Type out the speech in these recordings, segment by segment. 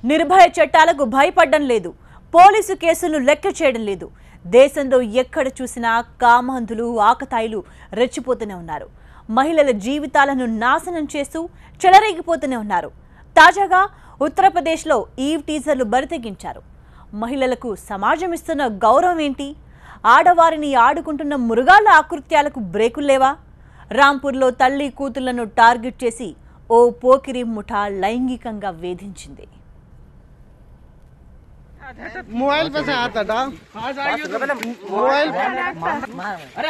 నిర్భయ చట్టాలకు భయపడడం లేదు, పోలీసు కేసులను లెక్క చేయడం లేదు. దేశంలో ఎక్కడ చూసినా కామాంధులు ఆకతాయిలు రెచ్చిపోతూనే ఉన్నారు. మహిళల జీవితాలను నాశనం చేస్తూ చెలరేగిపోతూనే ఉన్నారు. తాజాగా ఉత్తరప్రదేశ్లో ఈవ్ టీజర్లు బరితెగించారు. మహిళలకు సమాజం ఇస్తున్న గౌరవం ఏంటి? ఆడవారిని ఆడుకుంటున్న మృగాల ఆకృత్యాలకు బ్రేకుల్లేవా? రాంపూర్లో తల్లి కూతుళ్లను టార్గెట్ చేసి ఓ పోకిరి ముఠా లైంగికంగా వేధించింది. मोबाइल पे से आता था मोबाइल अरे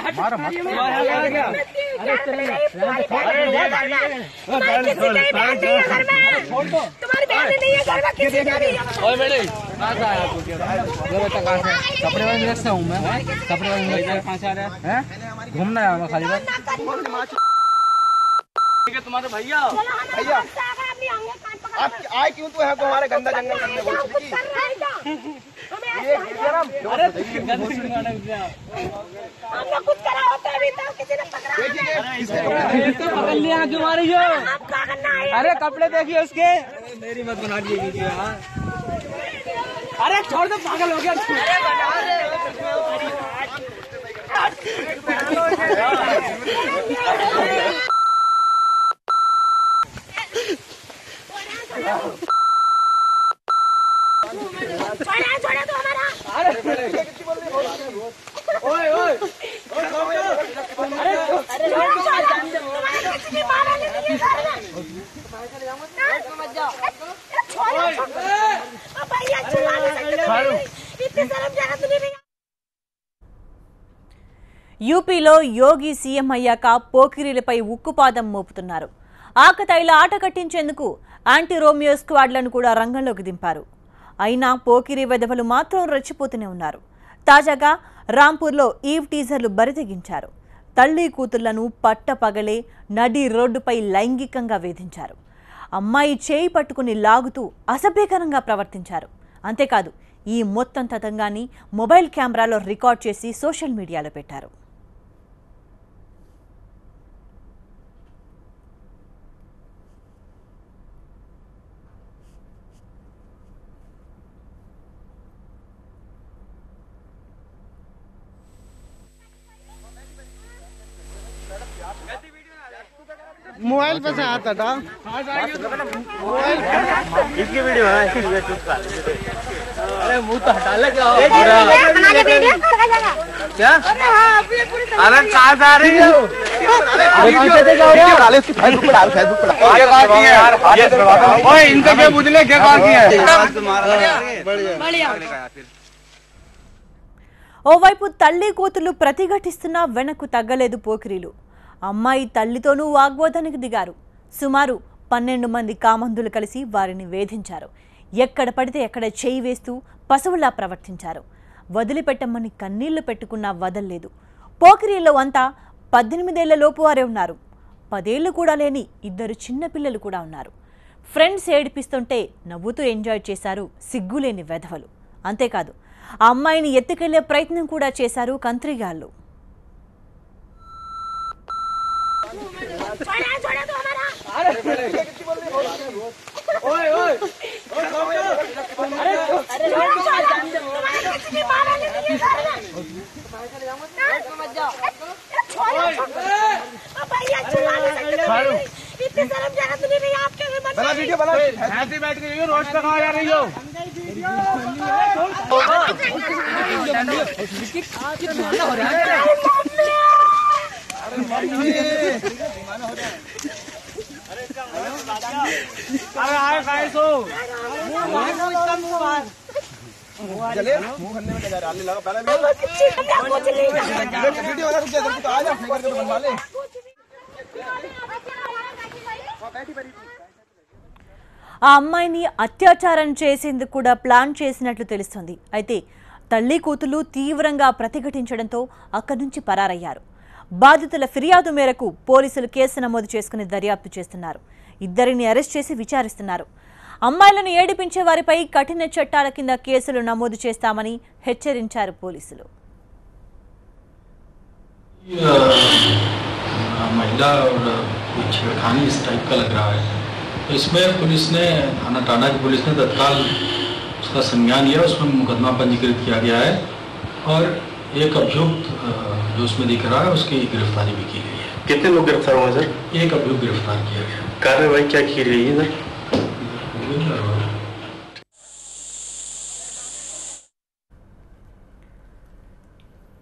कपड़े वाले रखता हूँ मैं, कपड़े वाले कहाँ से आ रहा है? घूमना है खाली बात। तुम्हारे भैया आप आए क्यों तो है हमारे गंदा जंगल करने बोल पकड़ लिया क्यों मारी हो? अरे कपड़े देखिए उसके, मेरी मत बना दीजिए। अरे छोड़ दो, पागल हो गया। छोड़ा तो हमारा। ओए ओए యూపీలో యోగి సీఎం అయ్యాక పోకిరీలపై ఉక్కుపాదం మోపుతున్నారు. ఆకతాయిల ఆట కట్టించేందుకు యాంటీ రోమియో స్క్వాడ్లను కూడా రంగంలోకి దింపారు. అయినా పోకిరీ వెధవలు మాత్రం రెచ్చిపోతూనే ఉన్నారు. తాజాగా రాంపూర్లో ఈవ్ టీజర్లు బరితెగించారు. తల్లి కూతుళ్లను పట్టపగలే నడి రోడ్డుపై లైంగికంగా వేధించారు. అమ్మాయి చేయి పట్టుకుని లాగుతూ అసభ్యకరంగా ప్రవర్తించారు. అంతేకాదు, ఈ మొత్తం తతంగాన్ని మొబైల్ కెమెరాలో రికార్డ్ చేసి సోషల్ మీడియాలో పెట్టారు. मोबाइल पे से आता था मोबाइल इसकी वीडियो है, अरे मुंह तो हटा ले क्या? क्या? अरे कहाँ से आ रही हो? फेसबुक पे डाल, फेसबुक पे ओए इनका क्या बुझले, क्या कहा किया? ఓవైపు తల్లి కూతుళ్లు ప్రతిఘటిస్తున్నా వెనక్కు తగ్గలేదు పోకిరీలు. అమ్మాయి తల్లితోనూ వాగ్వాదానికి దిగారు. సుమారు 12 మంది కామందులు కలిసి వారిని వేధించారు. ఎక్కడ పడితే ఎక్కడ చేయి వేస్తూ పశువులా ప్రవర్తించారు. వదిలిపెట్టమని కన్నీళ్లు పెట్టుకున్నా వదల్లేదు. పోకిరీలో అంతా 18 ఏళ్ల లోపు వారే ఉన్నారు. 10 ఏళ్లు కూడా లేని 2 చిన్నపిల్లలు కూడా ఉన్నారు. ఫ్రెండ్స్ ఏడిపిస్తుంటే నవ్వుతూ ఎంజాయ్ చేశారు సిగ్గులేని వెధవలు. అంతేకాదు, ఆ అమ్మాయిని ఎత్తుకెళ్లే ప్రయత్నం కూడా చేశారు కంత్రిగాళ్లు. छोड़ा तो हमारा। ओए ओए वीडियो बना ऐसे बैठ के रोज पे कहाँ जा रही हो? अरे आए सो चले मुंह करने में क्या लगा पहले वीडियो वाला रुक जा, तो आ जा फिगर के बनवा ले। ఆ అమ్మాయిని అత్యాచారం చేసేందుకు కూడా ప్లాన్ చేసినట్లు తెలుస్తుంది. అయితే తల్లి కూతులు తీవ్రంగా ప్రతిఘటించడంతో అక్కడి నుంచి పరారయ్యారు. బాధితుల ఫిర్యాదు మేరకు పోలీసులు కేసు నమోదు చేసుకుని దర్యాప్తు చేస్తున్నారు. 2 అరెస్ట్ చేసి విచారిస్తున్నారు. అమ్మాయిలను ఏడిపించే వారిపై కఠిన చట్టాల కింద కేసులు నమోదు చేస్తామని హెచ్చరించారు పోలీసులు. महिला और कुछ खानी इस टाइप का लग रहा है, इसमें पुलिस ने थाना टाना की पुलिस ने तत्काल उसका संज्ञान लिया, उसमें मुकदमा पंजीकृत किया गया है और एक अभियुक्त जो उसमें दिख रहा है उसकी गिरफ्तारी भी की गई है। कितने लोग गिरफ्तार हुए सर? एक अभियुक्त गिरफ्तार किया गया। कार्रवाई क्या की गई है सर?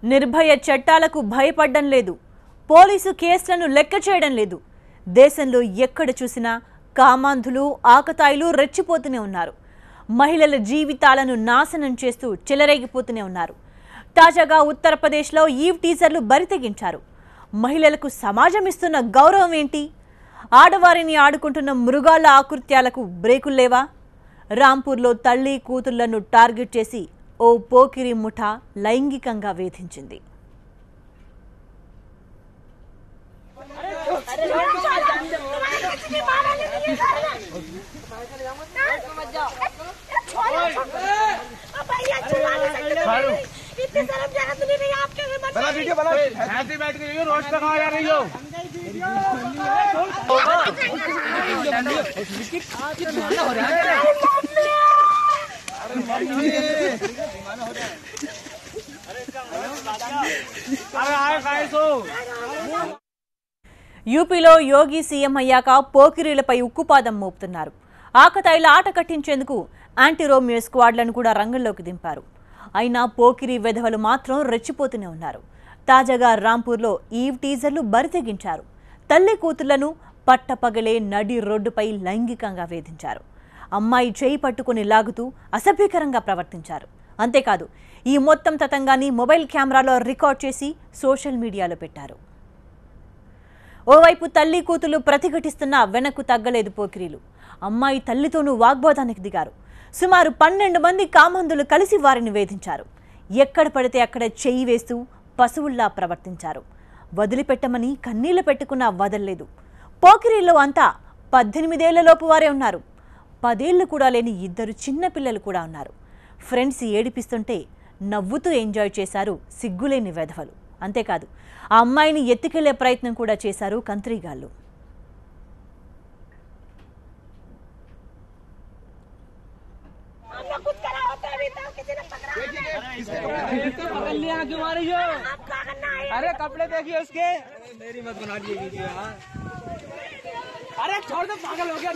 నిర్భయ చట్టాలకు భయపడడం లేదు, పోలీసు కేసులను లెక్క చేయడం లేదు. దేశంలో ఎక్కడ చూసినా కామాంధులు ఆకతాయిలు రెచ్చిపోతూనే ఉన్నారు. మహిళల జీవితాలను నాశనం చేస్తూ చెలరేగిపోతూనే ఉన్నారు. తాజాగా ఉత్తరప్రదేశ్లో ఈవ్ టీజర్లు బరితెగించారు. మహిళలకు సమాజం ఇస్తున్న గౌరవం ఏంటి? ఆడవారిని ఆడుకుంటున్న మృగాల ఆకృత్యాలకు బ్రేకులు లేవా? రాంపూర్లో తల్లి కూతుళ్లను టార్గెట్ చేసి ఓ పోకిరి ముఠా లైంగికంగా వేధించింది. యూపీలో యోగి సీఎం అయ్యాక పోకిరీలపై ఉక్కుపాదం మోపుతున్నారు. ఆకతాయిల ఆట కట్టించేందుకు యాంటీ రోమియో స్క్వాడ్లను కూడా రంగంలోకి దింపారు. అయినా పోకిరీ వెధవలు మాత్రం రెచ్చిపోతూనే ఉన్నారు. తాజాగా రాంపూర్లో ఈవ్ టీజర్లు బరితెగించారు. తల్లి కూతుళ్లను పట్టపగలే నడి రోడ్డుపై లైంగికంగా వేధించారు. అమ్మాయి చేయి పట్టుకుని లాగుతూ అసభ్యకరంగా ప్రవర్తించారు. అంతేకాదు, ఈ మొత్తం తతంగాన్ని మొబైల్ కెమెరాలో రికార్డ్ చేసి సోషల్ మీడియాలో పెట్టారు. ఓవైపు తల్లి కూతులు ప్రతిఘటిస్తున్నా వెనక్కు తగ్గలేదు పోకిరీలు. అమ్మాయి తల్లితోనూ వాగ్వాదానికి దిగారు. సుమారు 12 మంది కామందులు కలిసి వారిని వేధించారు. ఎక్కడ పడితే అక్కడ చెయ్యి వేస్తూ పశువుల్లా ప్రవర్తించారు. వదిలిపెట్టమని కన్నీళ్లు పెట్టుకున్నా వదల్లేదు. పోకిరీల్లో అంతా 18 ఏళ్లలోపు వారే ఉన్నారు. 10 ఏళ్లు కూడా లేని 2 చిన్నపిల్లలు కూడా ఉన్నారు. ఫ్రెండ్స్ ఏడిపిస్తుంటే నవ్వుతూ ఎంజాయ్ చేశారు సిగ్గులేని వెధవలు. అంతేకాదు, ఆ అమ్మాయిని ఎత్తుకెళ్లే ప్రయత్నం కూడా చేశారు కంత్రీగాళ్లు. अरे कपड़े देखिए उसके, मेरी मत बना लीजिए। अरे छोड़ दो, पागल हो गया।